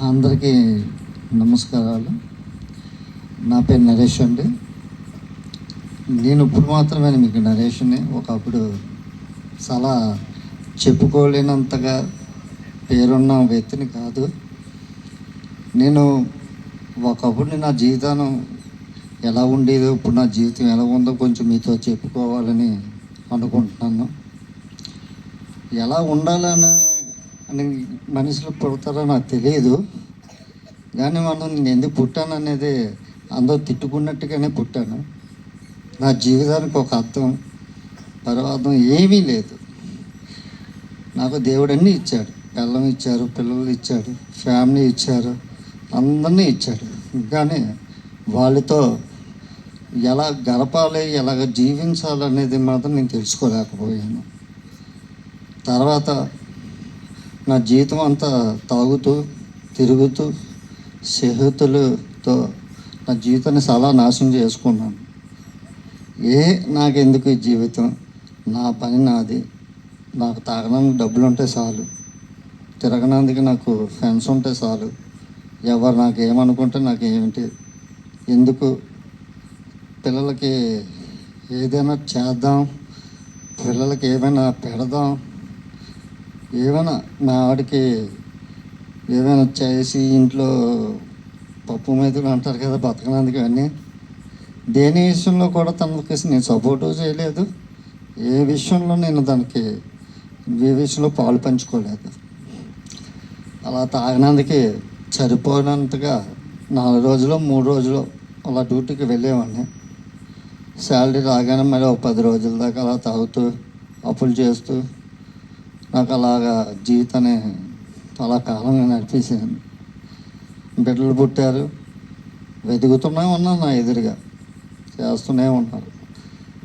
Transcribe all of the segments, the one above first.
అందరికీ నమస్కారాలు. నా పేరు నరేష్ అండి. నేను ఇప్పుడు మాత్రమే మీకు నరేష్ని. ఒకప్పుడు చాలా చెప్పుకోలేనంతగా పేరున్న వ్యక్తిని కాదు. నేను ఒకప్పుడు నా జీవితం ఎలా ఉండేదో, ఇప్పుడు నా జీవితం ఎలా ఉందో కొంచెం మీతో చెప్పుకోవాలని అనుకుంటున్నాను. ఎలా ఉండాలని అని మనుషులు పుడతారో నాకు తెలియదు, కానీ నేను ఎందుకు పుట్టాను అనేది అందరూ తిట్టుకున్నట్టుగానే పుట్టాను. నా జీవితానికి ఒక అర్థం పరమార్థం ఏమీ లేదు. నాకు దేవుడు అన్నీ ఇచ్చాడు. పిల్లం ఇచ్చారు, పిల్లలు ఇచ్చాడు, ఫ్యామిలీ ఇచ్చారు, అందరినీ ఇచ్చాడు. కానీ వాళ్ళతో ఎలా గడపాలి, ఎలాగ జీవించాలనేది మాత్రం నేను తెలుసుకోలేకపోయాను. తర్వాత నా జీవితం అంతా తాగుతూ తిరుగుతూ స్నేహితులతో నా జీవితాన్ని చాలా నాశనం చేసుకున్నాను. నాకెందుకు ఈ జీవితం, నా పని నాది, నాకు తాగడానికి డబ్బులు ఉంటే చాలు, తిరగడానికి నాకు ఫ్రెండ్స్ ఉంటే చాలు, ఎవరు నాకు ఏమనుకుంటే నాకు ఏమిటి, ఎందుకు పిల్లలకి ఏదైనా చేద్దాం, పిల్లలకి ఏమైనా పెడదాం, ఏమైనా మా ఆవిడకి ఏమైనా చేసి ఇంట్లో పప్పు మెతుకులు అంటారు కదా, బతకడానికి అన్నీ దేని విషయంలో కూడా తనకి నేను సపోర్టు చేయలేదు. ఏ విషయంలో నేను దానికి ఏ విషయంలో పాలు పంచుకోలేదు. అలా తాగినందుకే సరిపోయినంతగా 4 రోజులు 3 రోజులు అలా డ్యూటీకి వెళ్ళేవాడిని. శాలరీ రాగానే మళ్ళీ ఒక 10 రోజుల దాకా అలా తాగుతూ అప్పులు చేస్తూ నాకు అలాగా జీవితాన్ని చాలా కాలంగా నడిపేసాను. బిడ్డలు పుట్టారు, వెతుకుతూనే ఉన్నాను, నా ఎదురుగా చేస్తూనే ఉన్నారు.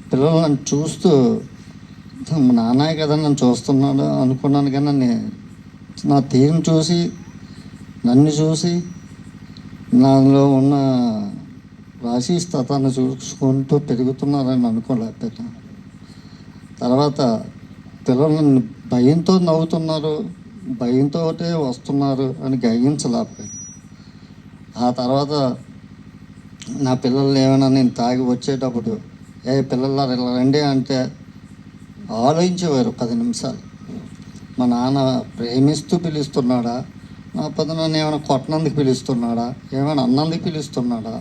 పిల్లలు నన్ను చూస్తూ నాన్నయ్య కదా నన్ను చూస్తున్నాడు అనుకున్నాను, కానీ నా తీరును చూసి నన్ను చూసి నాలో ఉన్న రాశిస్తతాన్ని చూసుకుంటూ పెరుగుతున్నారని అనుకోలేకపోయాను. తర్వాత పిల్లలు నన్ను భయంతో నవ్వుతున్నారు, భయంతో వస్తున్నారు అని గ్రహించలేకపోయాను. ఆ తర్వాత నా పిల్లలు ఏమైనా నేను తాగి వచ్చేటప్పుడు పిల్లలు ఇలా రండి అంటే ఆలోచించేవారు 10 నిమిషాలు. మా నాన్న ప్రేమిస్తూ పిలుస్తున్నాడా, నా నన్ను ఏమైనా కొట్టనందుకు పిలుస్తున్నాడా, ఏమైనా అన్నందుకు పిలుస్తున్నాడా,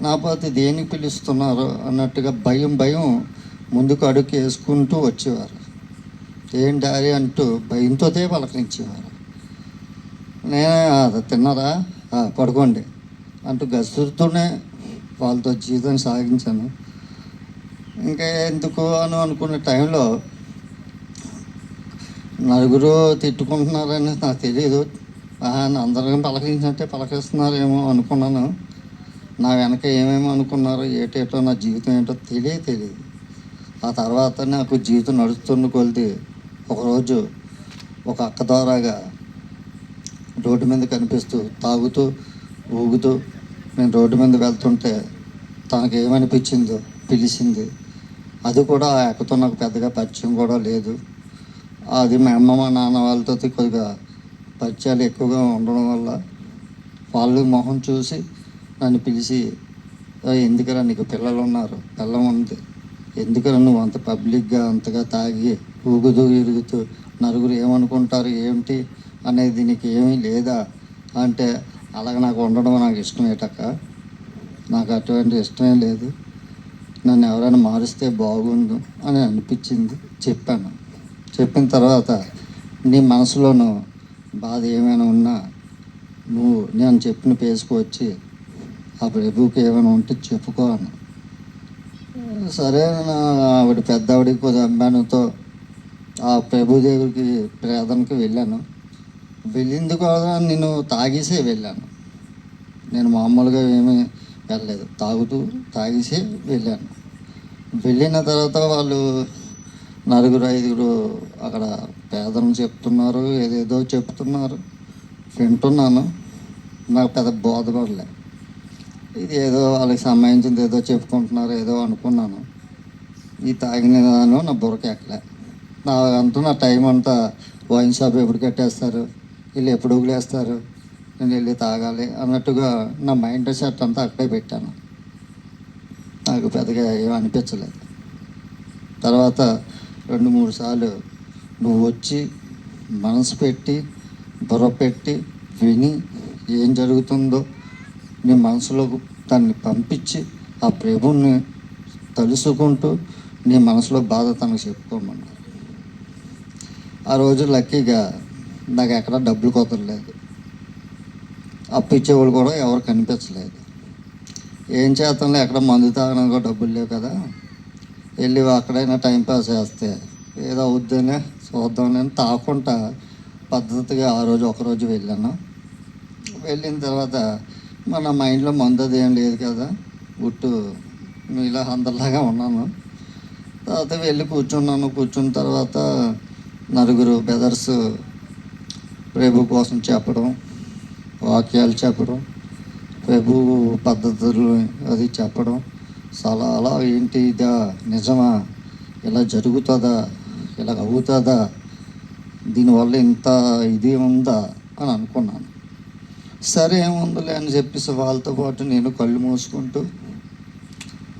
నా పోతే దేనికి పిలుస్తున్నారు అన్నట్టుగా భయం ముందుకు అడుగు వేసుకుంటూ వచ్చేవారు. ఏం డాడీ అంటూ భయంతో పలకరించేవారు. నేనే తిన్నారా, పడుకోండి అంటూ గసురుతూనే వాళ్ళతో జీవితం సాగించాను. ఇంకా ఎందుకు అని అనుకునే టైంలో నలుగురు తిట్టుకుంటున్నారని నాకు తెలియదు. అందరికీ పలకరించినట్టే పలకరిస్తున్నారేమో అనుకున్నాను. నా వెనక ఏమేమో అనుకున్నారో ఏటేటో నా జీవితం ఏంటో తెలియదు. ఆ తర్వాత నాకు జీవితం నడుస్తున్న కొలిది ఒకరోజు ఒక అక్క ద్వారాగా రోడ్డు మీద కనిపిస్తూ తాగుతూ ఊగుతూ నేను రోడ్డు మీద వెళ్తుంటే తనకు ఏమనిపించిందో పిలిచింది. అది కూడా ఆ అక్కతో నాకు పెద్దగా పరిచయం కూడా లేదు. అది మా అమ్మ మా నాన్న వాళ్ళతో కొద్దిగా పరిచయాలు ఎక్కువగా ఉండడం వల్ల వాళ్ళు మొహం చూసి నన్ను పిలిచి, ఎందుకరా నీకు పిల్లలు ఉన్నారు, పిల్లం ఉంది, ఎందుకరా నువ్వు అంత పబ్లిక్గా అంతగా తాగి ఊగుతూ ఇరుగుతూ నలుగురు ఏమనుకుంటారు ఏమిటి అనేది దీనికి ఏమీ లేదా అంటే, అలాగే నాకు ఉండడం నాకు ఇష్టమేటక్క, నాకు అటువంటి ఇష్టమే లేదు, నన్ను ఎవరైనా మారుస్తే బాగుండు అని అనిపించింది. చెప్పిన తర్వాత నీ మనసులోనూ బాధ ఏమైనా ఉన్నా నువ్వు నేను చెప్పిన పేసుకు వచ్చి ఆ ప్రభుకి ఏమైనా ఉంటే చెప్పుకో అన్న. సరే, ఆవిడ పెద్ద ఆవిడకి కొద్దిగా అభిమానంతో ఆ ప్రభుదేవుడికి ప్రార్థనకి వెళ్ళాను. వెళ్ళింది కూడా నేను తాగేసే వెళ్ళాను. నేను మామూలుగా ఏమీ వెళ్ళలేదు, తాగేసే వెళ్ళాను. వెళ్ళిన తర్వాత వాళ్ళు 4-5 అక్కడ పేదలను చెప్తున్నారు, ఏదేదో చెప్తున్నారు, వింటున్నాను. నాకు పెద్ద బోధపడలే. ఇది ఏదో వాళ్ళకి సంబంధించింది ఏదో చెప్పుకుంటున్నారు ఏదో అనుకున్నాను. ఈ తాగిన నా బుర్రకి ఎక్కలే. నా టైం అంతా వైన్ షాప్ ఎప్పుడు కట్టేస్తారు, వీళ్ళు ఎప్పుడు వదిలేస్తారు, నేను వెళ్ళి తాగాలి అన్నట్టుగా నా మైండ్ సెట్ అంతా అక్కడే పెట్టాను. నాకు పెద్దగా ఏం అనిపించలేదు. తర్వాత 2-3 సార్లు నువ్వు వచ్చి మనసు పెట్టి బుర్ర పెట్టి విని ఏం జరుగుతుందో నీ మనసులో దాన్ని పంపించి ఆ ప్రభువుని తలుసుకుంటూ నీ మనసులో బాధ తనకు చెప్పుకోమన్నారు. ఆ రోజు లక్కీగా నాకు ఎక్కడ డబ్బులు కుదరలేదు, అప్పు ఇచ్చేవాళ్ళు కూడా ఎవరు కనిపించలేదు. ఏం చేస్తాంలో ఎక్కడ మందు తాగడానికి కూడా డబ్బులు లేవు కదా, వెళ్ళి అక్కడైనా టైంపాస్ చేస్తే ఏదో అవుద్దనే చూద్దామని తాకుండా పద్ధతిగా ఆ రోజు ఒకరోజు వెళ్ళాను. వెళ్ళిన తర్వాత మన మైండ్లో మందు అది ఏం లేదు కదా, గుట్టు మీలా అందరిలాగా ఉన్నాను. తర్వాత వెళ్ళి కూర్చున్నాను. కూర్చున్న తర్వాత నలుగురు బ్రదర్స్ ప్రభు కోసం చెప్పడం, వాక్యాలు చెప్పడం, ప్రభు పద్ధతులు అది చెప్పడం, అలా ఏంటి ఇదా నిజమా, ఇలా జరుగుతుందా, ఇలా అవుతుందా, దీనివల్ల ఇంత ఇది ఉందా అని అనుకున్నాను. సరే ఏముందిలే అని చెప్పేసి వాళ్ళతో పాటు నేను కళ్ళు మూసుకుంటూ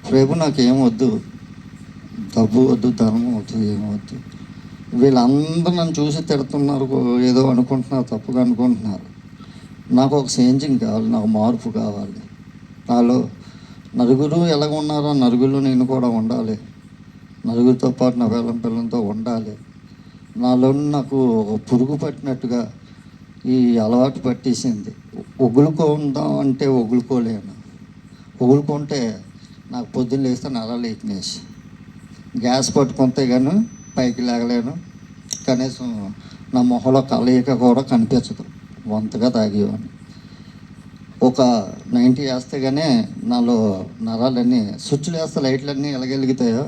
ప్రభు నాకేమొద్దు, డబ్బు వద్దు, ధనం వద్దు, ఏమొద్దు. వీళ్ళందరూ నన్ను చూసి తిడుతున్నారు, ఏదో అనుకుంటున్నారు, తప్పుగా అనుకుంటున్నారు. నాకు ఒక చేంజింగ్ కావాలి, నాకు మార్పు కావాలి. నాలో నలుగురు ఎలాగ ఉన్నారో నలుగురిలో నేను కూడా ఉండాలి, నలుగురితో పాటు నా పిల్లలతో ఉండాలి. నాలో నాకు పురుగు పట్టినట్టుగా ఈ అలవాటు పట్టేసింది. ఒగులుకుందాం అంటే ఒగులుకోలేను. ఒగులుకుంటే నాకు పొద్దున్న లేస్తే నరాలు వీక్నెస్, గ్యాస్ పట్టుకుంటే కానీ పైకి లేగలేను. కనీసం నా మొహంలో కలయిక కూడా కనిపించదు, వంతగా తాగేవాడిని. ఒక 90 వేస్తే కానీ నాలో నరాలన్నీ స్విచ్లు వేస్తే లైట్లన్నీ ఎలాగెలుగుతాయో,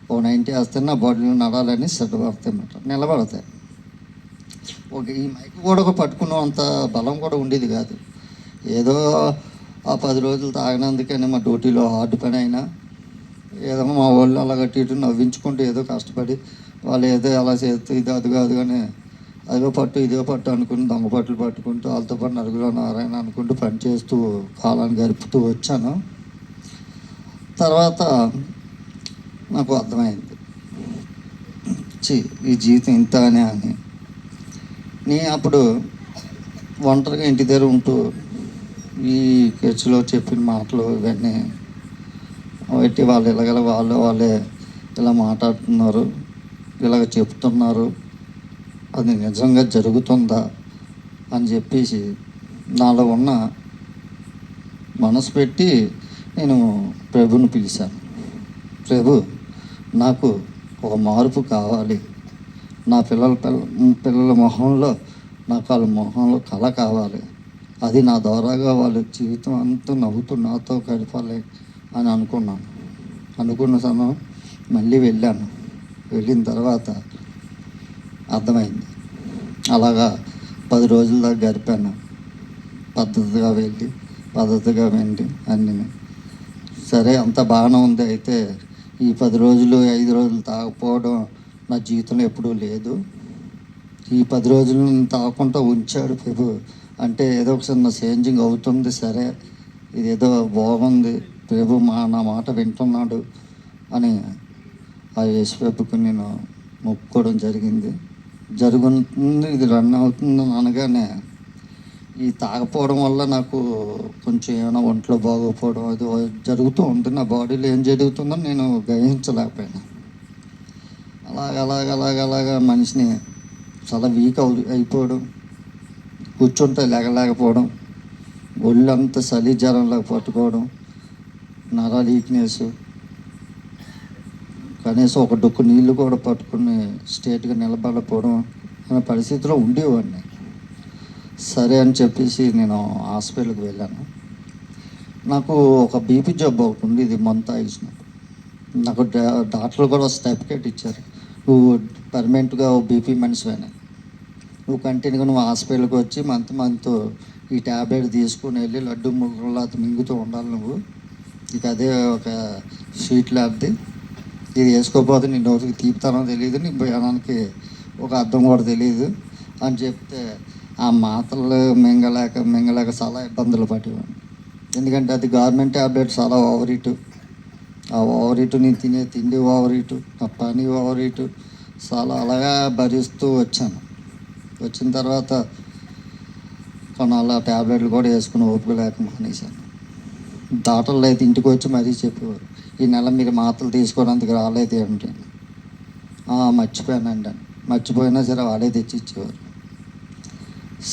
ఓ 90 వేస్తే నా బాడీలో నరాలన్నీ సిద్ధపడతాయి అన్నమాట, నిలబడతాయి. ఈ మైక్ కూడా పట్టుకున్న అంత బలం కూడా ఉండేది కాదు. ఏదో ఆ 10 రోజులు తాగినందుకని మా డ్యూటీలో హార్డ్ పని అయినా ఏదో మా వాళ్ళు అలా ఇటు నవ్వించుకుంటూ ఏదో కష్టపడి వాళ్ళు ఏదో అలా చేస్తూ ఇది అది కాదు కానీ అదో పట్టు ఇదో పట్టు అనుకుని దొంగ పట్టులు పట్టుకుంటూ వాళ్ళతో పాటు నలుగురు నారాయణ అనుకుంటూ పని చేస్తూ కాలాన్ని గడుపుతూ వచ్చాను. తర్వాత నాకు అర్థమైంది, ఈ జీవితం ఇంత అని. అప్పుడు ఒంటరిగా ఇంటి దగ్గర ఉంటూ ఈ చర్చిలో చెప్పిన మాటలు ఇవన్నీ బట్టి వాళ్ళు ఇలాగల వాళ్ళే ఇలా మాట్లాడుతున్నారు, ఇలాగ చెప్తున్నారు, అది నిజంగా జరుగుతుందా అని చెప్పేసి నాలో ఉన్న మనసు పెట్టి నేను ప్రభుని పిలిచాను. ప్రభు, నాకు ఒక మార్పు కావాలి, నా పిల్లల మొహంలో నాకు వాళ్ళ మొహంలో కళ కావాలి, అది నా ద్వారాగా వాళ్ళ జీవితం అంతా నవ్వుతూ నాతో గడపాలి అని అనుకున్న సమయం మళ్ళీ వెళ్ళాను. వెళ్ళిన తర్వాత అర్థమైంది. అలాగా 10 రోజుల దాకా గడిపాను, పద్ధతిగా వెళ్ళి అన్నీ. సరే అంత బాగానే ఉంది. అయితే ఈ 10 రోజులు 5 రోజులు తాగకపోవడం నా జీవితంలో ఎప్పుడూ లేదు. ఈ 10 రోజులు తాగకుండా ఉంచాడు ప్రభు అంటే ఏదో ఒక చిన్న చేంజింగ్ అవుతుంది. సరే ఇదేదో బాగుంది, ప్రభు నా మాట వింటున్నాడు అని ఆ యేసుప్రభుకు నేను మొక్కుకోవడం జరుగుతుంది. ఇది రన్ అవుతుంది అనగానే ఈ తాగపోవడం వల్ల నాకు కొంచెం ఏమైనా ఒంట్లో బాగోపోవడం అది జరుగుతూ ఉంటుంది. నా బాడీలో ఏం జరుగుతుందో నేను గ్రహించలేకపోయాను. అలాగా మనిషిని చాలా వీక్ అయిపోవడం, కూర్చుంటే లేగలేకపోవడం, ఒళ్ళంతా చలి జ్వరంలాగా పట్టుకోవడం, నరాలు వీక్నెస్, కనీసం ఒక డొక్కు నీళ్ళు కూడా పట్టుకుని స్ట్రేట్గా నిలబడకపోవడం అనే పరిస్థితిలో ఉండేవాడిని. సరే అని చెప్పేసి నేను హాస్పిటల్కి వెళ్ళాను. నాకు ఒక బీపీ జబ్బు ఒకటి ఉంది, ఇది మంత్ తాగించినప్పుడు నాకు డాక్టర్లు కూడా సర్టిఫికేట్ ఇచ్చారు, నువ్వు పర్మనెంట్గా బీపీ మనిషివైనా, నువ్వు కంటిన్యూగా నువ్వు హాస్పిటల్కి వచ్చి మంత్ ఈ ట్యాబ్లెట్ తీసుకుని వెళ్ళి లడ్డు ముగ్గురులా మింగుతూ ఉండాలి నువ్వు, ఇక అదే ఒక స్వీట్ ల్యాబ్ది, ఇది వేసుకోకపోతే నీ నోటికి తీపితనం తెలియదు, నీ భయానానికి ఒక అర్థం కూడా తెలియదు అని చెప్తే ఆ మాత్రలు మింగలేక చాలా ఇబ్బందులు పడేవాడిని. ఎందుకంటే అది గవర్నమెంట్ ట్యాబ్లెట్, చాలా ఓవర్ హీటు. ఆ ఓవర్ హీటు, నేను తినే తిండి ఓవర్ హీటు, నా పని ఓవర్ హీటు, చాలా అలాగా భరిస్తూ వచ్చాను. వచ్చిన తర్వాత కొన్నాళ్ళ ట్యాబ్లెట్లు కూడా వేసుకుని ఓపిక లేక మానేశాను. డాక్టర్లు అయితే ఇంటికి వచ్చి మరీ చెప్పేవారు, ఈ నెల మీరు మాత్రలు తీసుకోవడానికి రాలేదు ఏమిటి. మర్చిపోయానండి అని. మర్చిపోయినా సరే వాళ్ళే తెచ్చి ఇచ్చేవారు.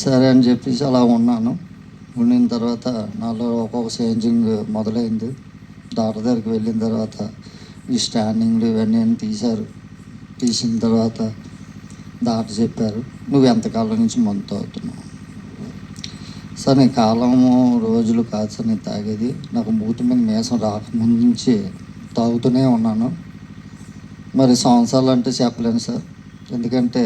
సరే అని చెప్పేసి అలా ఉన్నాను. ఉండిన తర్వాత నాలో ఒక్కొక్క చేంజింగ్ మొదలైంది. డాక్టర్ దగ్గరికి వెళ్ళిన తర్వాత ఈ స్టాండింగ్లు ఇవన్నీ తీశారు. తీసిన తర్వాత డాక్టర్ చెప్పారు, నువ్వు ఎంతకాలం నుంచి మందు తాగుతున్నావు. సార్ నీ కాలము రోజులు కాదు సార్ నేను తాగేది. నాకు మూతి మీద మీసం రాకముందు నుంచి తాగుతూనే ఉన్నాను. మరి సంవత్సరాలు అంటే చెప్పలేను సార్, ఎందుకంటే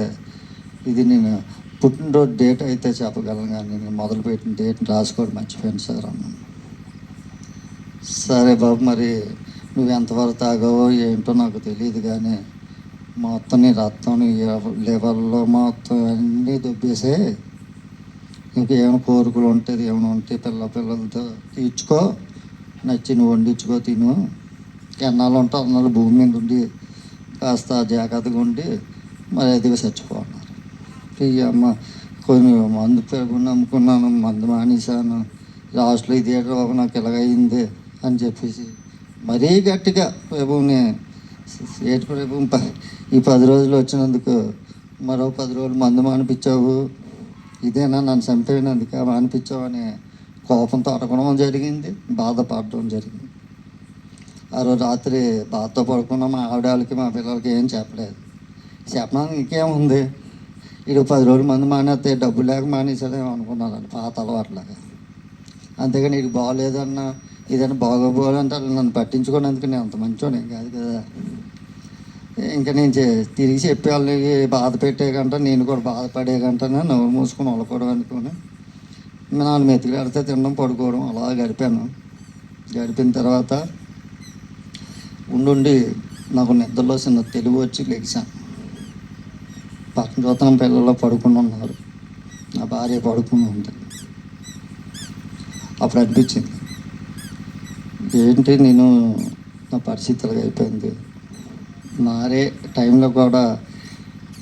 ఇది నేను పుట్టినరోజు డేట్ అయితే చెప్పగలను, కానీ నేను మొదలుపెట్టిన డేట్ని రాసుకోవడం మర్చిపోయాను సార్ అన్నాను. సరే బాబు, మరి నువ్వు ఎంతవరకు తాగావో ఏంటో నాకు తెలియదు, కానీ మొత్తం నీ రక్తం, నీ లెవెల్లో మొత్తం అన్నీ దొబ్బేసే, ఇంకేమైనా కోరికలు ఉంటుంది, ఏమైనా ఉంటే పిల్లలతో తీర్చుకో, నచ్చి నువ్వు వండించుకో, తిను. ఎన్నాళ్ళు ఉంటే అన్నాళ్ళు భూమి మీద ఉండి కాస్త జాగ్రత్తగా ఉండి మరి ఎదిగా చచ్చిపోన్నారు. అమ్మ కొన్ని మందు పెరుగుని నమ్ముకున్నాను, మందు మానేశాను, లాస్ట్లో ఇదేటో నాకు ఇలాగయింది అని చెప్పేసి మరీ గట్టిగా ప్రభువుని ఏటి ప్రభు, ఈ 10 రోజులు వచ్చినందుకు మరో 10 రోజులు మందు మానిపించావు, ఇదేనా నన్ను చంపేనందుకు మానిపించావు అని కోపంతో అడగడం జరిగింది, బాధపడడం జరిగింది. ఆ రోజు రాత్రి బాధతో పడుకున్న మా ఆవిడకి మా పిల్లలకి ఏం చెప్పలేదు. చెప్పడానికి ఇంకేముంది, ఇది 10 రోజులు మందు మానేస్తే డబ్బు లేక మానేసాడేమో అనుకున్నాను, పాత అలవాట్లాగా. అంతేగాని ఇది బాగోలేదన్నా ఏదైనా బాగోపోవాలంటే నన్ను పట్టించుకునేందుకు నేను అంత మంచోనేం కాదు కదా. ఇంకా నేను తిరిగి చెప్పే వాళ్ళకి బాధ పెట్టే కంటే నేను కూడా బాధపడే కంటేనే నవ్వు మూసుకొని వలకోవడం అనుకుని 4 మెతుకులు ఆడితే తినడం, పడుకోవడం అలా గడిపాను. గడిపిన తర్వాత ఉండి నాకు నిద్రలో చిన్న తెలివి వచ్చి లెగిసాను. పక్కన చూస్తాం పిల్లల్లో పడుకుని ఉన్నారు, నా భార్య పడుకుని ఉంది. అప్పుడు అనిపించింది, ఏంటి నేను నా పరిస్థితులుగా అయిపోయింది. మారే టైంలో కూడా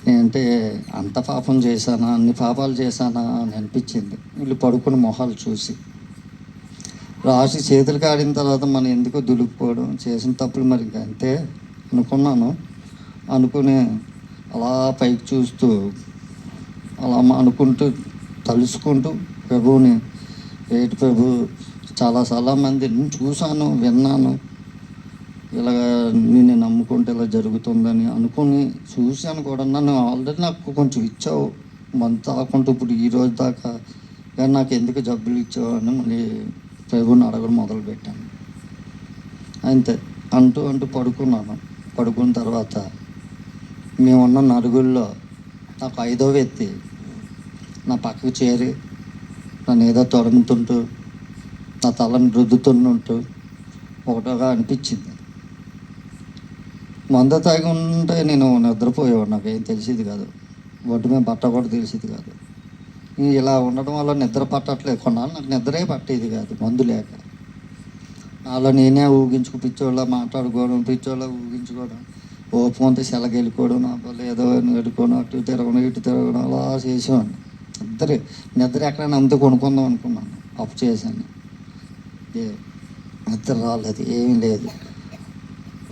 నేనంటే అంత పాపం చేశానా, అన్ని పాపాలు చేశానా అని అనిపించింది. వీళ్ళు పడుకుని మొహాలు చూసి రాసి చేతులు కాడిన తర్వాత మనం ఎందుకు దులుపుకోవడం, చేసిన తప్పులు మరి ఇంకా అంతే అనుకున్నాను. అనుకుని అలా పైకి చూస్తూ అలా అనుకుంటూ తలుసుకుంటూ ప్రభువుని, ఏటి ప్రభు, చాలా మందిని చూశాను, విన్నాను, ఇలాగ నేను నమ్ముకుంటే ఇలా జరుగుతుందని అనుకుని చూశాను కూడా. నన్ను ఆల్రెడీ నాకు కొంచెం ఇచ్చావు మంత్ తాకుంటూ, ఇప్పుడు ఈ రోజు దాకా కానీ నాకు ఎందుకు జబ్బులు ఇచ్చావు అని మళ్ళీ ప్రభుని అడగడం మొదలుపెట్టాను. అంతే అంటూ పడుకున్నాను. పడుకున్న తర్వాత మేమున్న నలుగురిలో నాకు 5వ వ్యక్తి నా పక్కకు చేరి నన్ను ఏదో తొడుముతుంటూ నా తలను రుద్దుతుంటూ ఒకటోగా అనిపించింది. మందు తాగి ఉంటే నేను నిద్రపోయేవాడు, నాకేం తెలిసేది కాదు, ఒంటి మీద బట్ట కూడా తెలిసేది కాదు. ఇలా ఉండడం వల్ల నిద్ర పట్టట్లేదు. కొన్నాళ్ళు నాకు నిద్రే పట్టేది కాదు మందు లేక. అలా నేనే పిచ్చోళ్ళ మాట్లాడుకోవడం, పిచ్చోళ్ళ ఊగించుకోవడం, ఓపుకుంటే సెలగెళ్ళిపోవడం, నా వల్ల ఏదో ఎడుకోవడం, అటు తిరగడం ఇటు తిరగడం అలా చేసేవాడిని. నిద్ర ఎక్కడైనా అంతా కొనుక్కుందాం అనుకున్నాను, అప్పు చేశాను. నిద్ర రాలేదు, ఏమీ లేదు.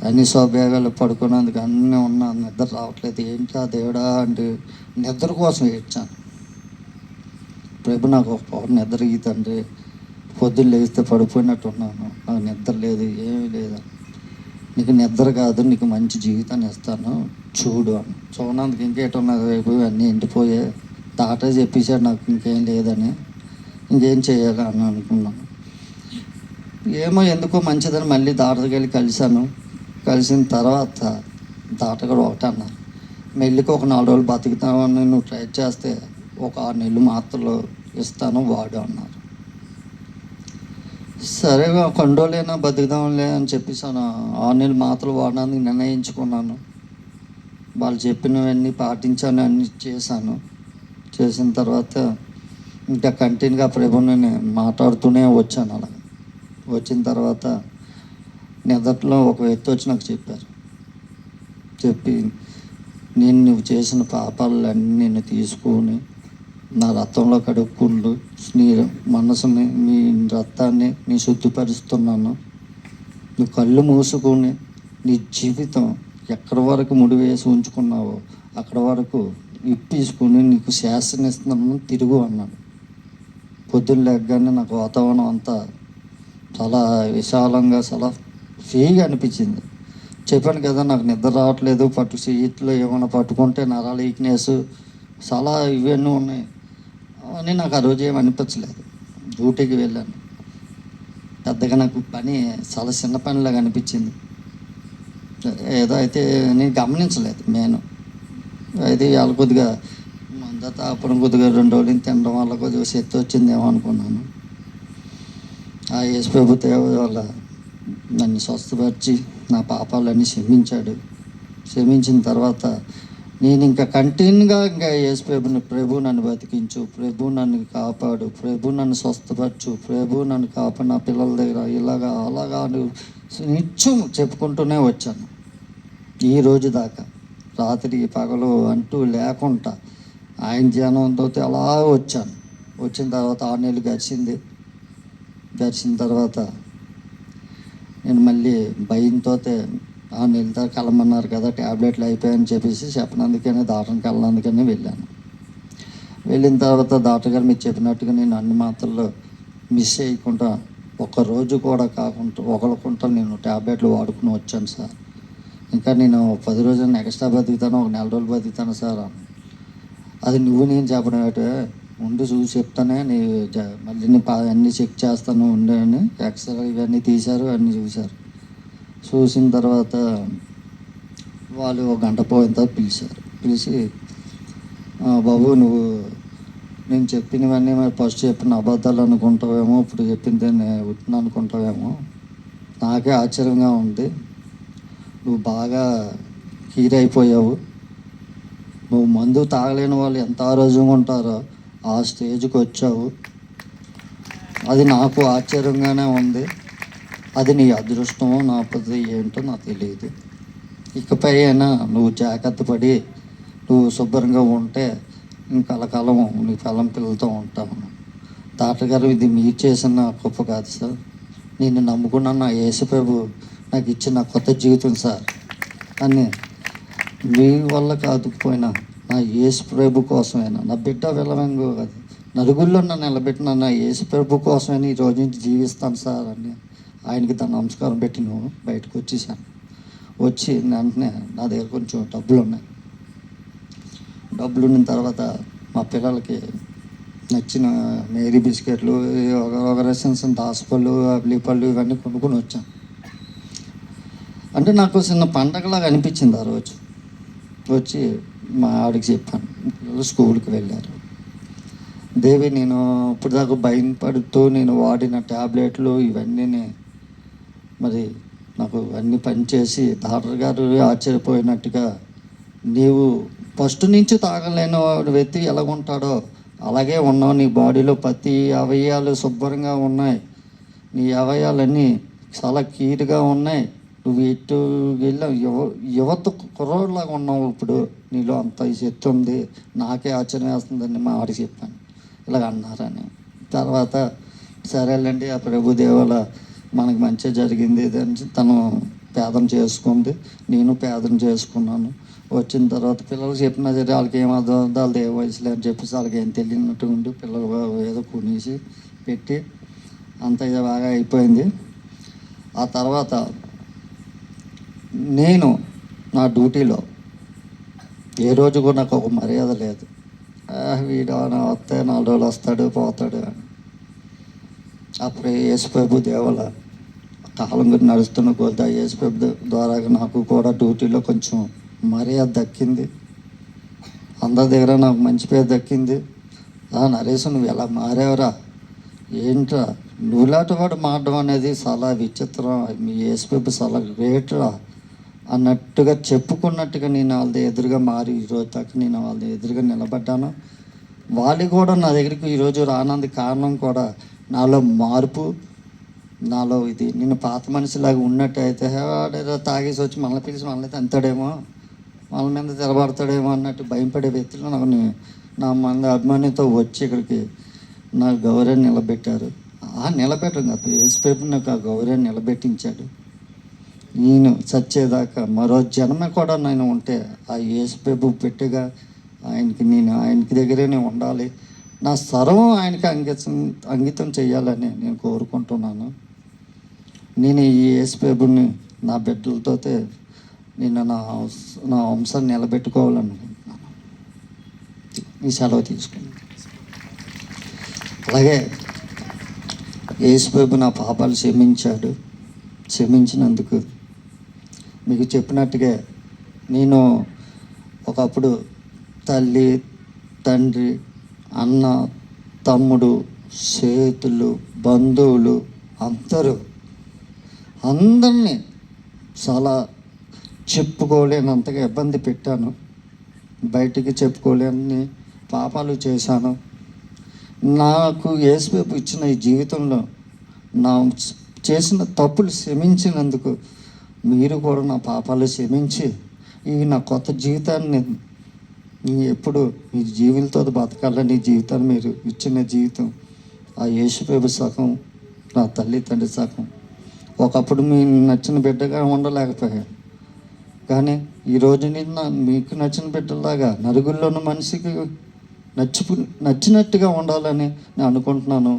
అన్ని సౌభాగ్యాలు పడుకున్నందుకు అన్నీ ఉన్నాను, నిద్ర రావట్లేదు. ఏంటి ఆ దేవుడా అంటే నిద్ర కోసం ఏడ్చాను. ప్రభు నాకు ఒక పవర్ నిద్ర తండ్రి, పొద్దున్న లేస్తే పడిపోయినట్టు ఉన్నాను, నాకు నిద్ర లేదు, ఏమీ లేదు. నీకు నిద్ర కాదు, నీకు మంచి జీవితాన్ని ఇస్తాను చూడు అని. చూడడానికి ఇంకేటున్నది, వైపు అన్నీ ఎండిపోయే డాక్టర్ చెప్పేశాడు నాకు ఇంకేం లేదని, ఇంకేం చేయాలి అని అనుకున్నాను. ఏమో ఎందుకో మంచిదని మళ్ళీ డాక్టర్కి వెళ్ళి కలిశాను. కలిసిన తర్వాత డాక్టర్ గారు ఒకటే అన్నారు, మెల్లికి ఒక 4 రోజులు బతుకుతామని నువ్వు ట్రై చేస్తే ఒక 6 నెలలు మాత్రలు ఇస్తాను వాడు అన్నారు. సరేగా కొన్ని రోజులైనా బతుకుదాంలే అని చెప్పేసాను. 6 నెలలు మాత్రలు వాడడానికి నిర్ణయించుకున్నాను. వాళ్ళు చెప్పినవన్నీ పాటించాను, అన్నీ చేశాను. చేసిన తర్వాత ఇంకా కంటిన్యూగా ప్రభుని నేను మాట్లాడుతూనే వచ్చాను. అలా వచ్చిన తర్వాత నిదట్లో ఒక వ్యక్తి వచ్చి నాకు చెప్పి నువ్వు చేసిన పాపాలన్నీ నేను తీసుకొని నా రక్తంలో కడుక్కుంటూ నీ మనసుని నీ రక్తాన్ని నీ శుద్ధిపరుస్తున్నాను. నువ్వు కళ్ళు మూసుకొని నీ జీవితం ఎక్కడి వరకు ముడివేసి ఉంచుకున్నావో అక్కడ వరకు ఇప్పేసుకుని నీకు శాసనిస్తున్నాను తిరుగు అన్నాడు. పొద్దున్న లేకగానే నాకు వాతావరణం అంతా చాలా విశాలంగా చాలా ఫ్రీగా అనిపించింది. చెప్పాను కదా, నాకు నిద్ర రావట్లేదు, సీట్లో ఏమైనా పట్టుకుంటే నరాలు వీక్నెస్ చాలా ఇవన్నీ ఉన్నాయి అని నాకు ఆ రోజు ఏమి అనిపించలేదు. డ్యూటీకి వెళ్ళాను, పెద్దగా నాకు పని చాలా చిన్న పనిలాగా అనిపించింది. ఏదో అయితే నేను గమనించలేదు. అయితే వాళ్ళ కొద్దిగా మంద తాపడం కొద్దిగా 2 రోజులు తినడం వల్ల కొద్దిగా శక్తి వచ్చిందేమో అనుకున్నాను. ఆ యేసు ప్రభు దేవ వల్ల నన్ను స్వస్థపరిచి నా పాపాలన్నీ క్షమించిన తర్వాత నేను ఇంకా కంటిన్యూగా యేసు ప్రభు నన్ను బతికించు, ప్రభు నన్ను కాపాడు, ప్రభు నన్ను స్వస్థపరచు, ప్రభు నన్ను కాపాడు, నా పిల్లల దగ్గర అలాగా నిత్యం చెప్పుకుంటూనే వచ్చాను. ఈ రోజు దాకా రాత్రి పగలు అంటూ లేకుండా ఆయన ధ్యానంతో అలా వచ్చాను. వచ్చిన తర్వాత 6 నెలలు గడిచిన తర్వాత నేను మళ్ళీ భయంతో 6 నెలల దాకా కలమన్నారు కదా, ట్యాబ్లెట్లు అయిపోయాయని చెప్పేసి చెప్పినందుకనే డాక్టర్కి వెళ్ళినందుకనే వెళ్ళాను. వెళ్ళిన తర్వాత డాక్టర్ గారు మీరు చెప్పినట్టుగా నేను అన్ని మాత్రలు మిస్ చేయకుండా ఒక్కరోజు కూడా కాకుండా ఒకళ్ళకుంటా నేను ట్యాబ్లెట్లు వాడుకుని వచ్చాను సార్. ఇంకా నేను 10 రోజులు ఎక్స్ట్రా బతుకుతాను, 1 నెల రోజులు బతుకుతాను సార్. అది నేను చెప్పడం ఏంటే, ఉండి చూసి చెప్తానే మళ్ళీ అన్నీ చెక్ చేస్తాను ఉండని ఎక్స్రే ఇవన్నీ తీశారు, అన్నీ చూసిన తర్వాత వాళ్ళు 1 గంట పోయిన తర్వాత పిలిచి బాబు నువ్వు నేను చెప్పినవన్నీ మరి ఫస్ట్ చెప్పిన అబద్ధాలు అనుకుంటావేమో, ఇప్పుడు చెప్పింది ఉట్టిన అనుకుంటావేమో, నాకే ఆశ్చర్యంగా ఉంది. నువ్వు బాగా హీరైపోయావు. నువ్వు మందు తాగలేని వాళ్ళు ఎంత ఆరోగ్యంగా ఉంటారో ఆ స్టేజ్కి వచ్చావు. అది నాకు ఆశ్చర్యంగానే ఉంది. అది నీ అదృష్టమో నా పద్ధతి ఏంటో నాకు తెలియదు. ఇకపై అయినా నువ్వు జాగ్రత్త పడి నువ్వు శుభ్రంగా ఉంటే ఇంకలకాలం నీ పిల్లలతో ఉంటావు. డాక్టర్ గారు ఇది మీరు చేసిన గొప్ప కాదు సార్, నేను నమ్ముకున్న నా యేసు ప్రభు నాకు ఇచ్చిన కొత్త జీవితం సార్ అని మీ వల్ల కాదుకుపోయినా నా యేసు ప్రభు కోసమైనా నా బిడ్డ వెళ్ళవంగో కాదు నలుగురిలో నన్ను నిలబెట్టిన నా యేసు ప్రభు కోసమైనా ఈ రోజు నుంచి జీవిస్తాను సార్ అని ఆయనకి తన నమస్కారం పెట్టి నువ్వు బయటకు వచ్చేసాను. వచ్చి వెంటనే నా దగ్గర కొంచెం డబ్బులు ఉన్న తర్వాత మా పిల్లలకి నచ్చిన మేరీ బిస్కెట్లు, ఒక రసన్స్ దాసపళ్ళు, అబ్లిపళ్ళు ఇవన్నీ కొనుక్కొని వచ్చాను. అంటే నాకు చిన్న పండగలాగా అనిపించింది. ఆ రోజు వచ్చి మా ఆవిడకి చెప్పాను, పిల్లలు స్కూల్కి వెళ్ళారు. దేవి నేను ఇప్పుడు దాకా భయపడుతూ నేను వాడిన ట్యాబ్లెట్లు ఇవన్నీ మరి నాకు అన్నీ పనిచేసి డాక్టర్ గారు ఆశ్చర్యపోయినట్టుగా నీవు ఫస్ట్ నుంచి తాగలేని వ్యక్తి ఎలాగుంటాడో అలాగే ఉన్నావు. నీ బాడీలో ప్రతి అవయవాలు శుభ్రంగా ఉన్నాయి, నీ అవయవాలన్నీ చాలా క్యూట్గా ఉన్నాయి. నువ్వు ఎటు వెళ్ళావు యువత కుర్రోడ్లాగా ఉన్నావు. ఇప్పుడు నీలో అంత శక్తి ఉంది, నాకే ఆశ్చర్యం వేస్తుందని మా ఆడికి చెప్పాను. ఇలాగ అన్నారని తర్వాత సరేలేండి ఆ ప్రభు దేవాల మనకి మంచిగా జరిగింది తను పేదం చేసుకుంది, నేను పేదం చేసుకున్నాను. వచ్చిన తర్వాత పిల్లలకు చెప్పినా సరే వాళ్ళకి ఏం అర్థం వాళ్ళది ఏ వయసులే అని చెప్పేసి వాళ్ళకి ఏం తెలియనట్టు ఉండి పిల్లలు ఏదో కొనేసి పెట్టి అంత బాగా అయిపోయింది. ఆ తర్వాత నేను నా డ్యూటీలో ఏ రోజు కూడా నాకు ఒక మర్యాద లేదు. వీడు వస్తే 4 రోజులు వస్తాడు పోతాడు అని. అప్పుడు యేసు ప్రభు దేవల కాలం గురించి నడుస్తున్న కొద్ది యేసు ప్రభు ద్వారా నాకు కూడా డ్యూటీలో కొంచెం మర్యాద దక్కింది. అందరి దగ్గర నాకు మంచి పేరు దక్కింది. నరేష్ నువ్వు ఎలా మారేవరా, ఏంట్రా నువ్వులాంటి వాడు మారడం అనేది చాలా విచిత్రం, మీ యేసు ప్రభు చాలా గ్రేట్రా అన్నట్టుగా చెప్పుకున్నట్టుగా నేను వాళ్ళ ఎదురుగా మారి ఈరోజు దాకా నేను వాళ్ళ ఎదురుగా నిలబడ్డాను. వాళ్ళు కూడా నా దగ్గరికి ఈరోజు రానందుకు కారణం కూడా నాలో మార్పు, నాలో ఇది. నేను పాత మనిషిలాగా ఉన్నట్టయితే వాడేదో తాగేసి వచ్చి మనల్ని పిలిచి మనల్ని తంతాడేమో, వాళ్ళ మీద తెరబడతాడేమో అన్నట్టు భయపడే వ్యక్తులు నాకు నా మంది అభిమానితో వచ్చి ఇక్కడికి నా గౌరవాన్ని నిలబెట్టారు. నిలబెట్టడం కాదు, యేసుప్రభు నాకు ఆ గౌరవాన్ని నిలబెట్టించాడు. నేను చచ్చేదాకా మరో జన్మ కూడా నేను ఉంటే ఆ యేసుప్రభు పెట్టిగా ఆయనకి దగ్గరే ఉండాలి. నా సర్వం ఆయనకి అంకితం చేయాలని నేను కోరుకుంటున్నాను. నేను ఈ యేసుప్రభుని నా బిడ్డలతో నేను నా వంశాన్ని నిలబెట్టుకోవాలనుకుంటున్నాను. ఈ సెలవు తీసుకున్నాను. అలాగే యేసుప్రభు నా పాపాలు క్షమించినందుకు మీకు చెప్పినట్టుగా నేను ఒకప్పుడు తల్లి, తండ్రి, అన్న, తమ్ముడు, స్నేహితులు, బంధువులు అందరినీ చాలా చెప్పుకోలేనంతగా ఇబ్బంది పెట్టాను. బయటికి చెప్పుకోలేని పాపాలు చేశాను. నాకు యేసుప్రభు ఇచ్చిన ఈ జీవితంలో నా చేసిన తప్పులు క్షమించినందుకు మీరు కూడా నా పాపాలు క్షమించి నా కొత్త జీవితాన్ని ఎప్పుడు మీ జీవులతో బతకాలని జీవితాన్ని మీరు ఇచ్చిన జీవితం ఆ యేసుప్రభు సగం, నా తల్లి తండ్రి సగం. ఒకప్పుడు మీకు నచ్చిన బిడ్డగా ఉండలేకపోయాను, కానీ ఈరోజు నేను మీకు నచ్చిన బిడ్డలాగా నలుగురిలో ఉన్న మనిషికి నచ్చినట్టుగా ఉండాలని నేను అనుకుంటున్నాను.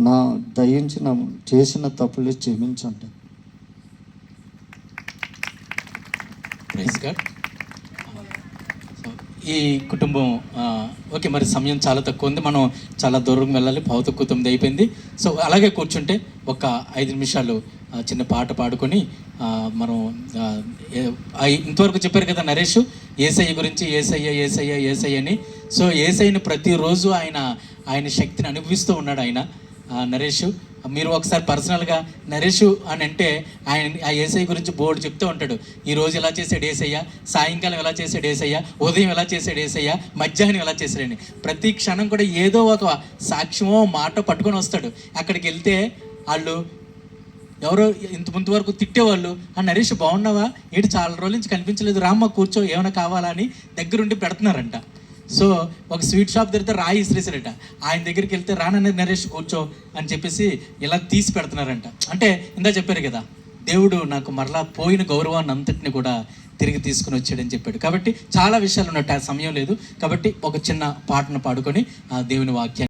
నా దయించి నా చేసిన తప్పులు క్షమించండి. ఈ కుటుంబం ఓకే, మరి సమయం చాలా తక్కువ ఉంది, మనం చాలా దూరం వెళ్ళాలి, పావుతక్కువ 9 అయిపోయింది. సో అలాగే కూర్చుంటే ఒక 5 నిమిషాలు చిన్న పాట పాడుకొని మనం ఇంతవరకు చెప్పారు కదా నరేష్ యేసయ్య గురించి, యేసయ్య అని. సో యేసయ్యని ప్రతిరోజు ఆయన శక్తిని అనుభవిస్తూ ఉన్నాడు ఆయన. నరేష్ మీరు ఒకసారి పర్సనల్గా నరేష్ అని అంటే ఆ యేసయ్య గురించి బోర్డు చెప్తూ ఉంటాడు. ఈరోజు ఎలా చేశాడు యేసయ్య, సాయంకాలం ఎలా చేశాడు యేసయ్య, ఉదయం ఎలా చేశాడు యేసయ్య, మధ్యాహ్నం ఎలా చేశాడని ప్రతి క్షణం కూడా ఏదో ఒక సాక్ష్యమో మాట పట్టుకొని వస్తాడు. అక్కడికి వెళ్తే వాళ్ళు ఎవరో ముందు వరకు తిట్టేవాళ్ళు, ఆ నరేష్ బాగున్నావా, ఏంటి చాలా రోజుల నుంచి కనిపించలేదు, రామ్మ కూర్చో ఏమైనా కావాలా అని దగ్గరుండి పెడుతున్నారంట. సో ఒక స్వీట్ షాప్ దగ్గర రాయి ఇసిరేసారట, ఆయన దగ్గరికి వెళ్తే రాననే నరేష్ కూర్చో అని చెప్పేసి ఇలా తీసి పెడుతున్నారంట. అంటే ఇందా చెప్పారు కదా, దేవుడు నాకు మరలా పోయిన గౌరవాన్ని అంతటిని కూడా తిరిగి తీసుకుని వచ్చాడని చెప్పాడు. కాబట్టి చాలా విషయాలు ఉన్నట్టు ఆ సమయం లేదు, కాబట్టి ఒక చిన్న పాటను పాడుకొని ఆ దేవుని వాక్యాన్ని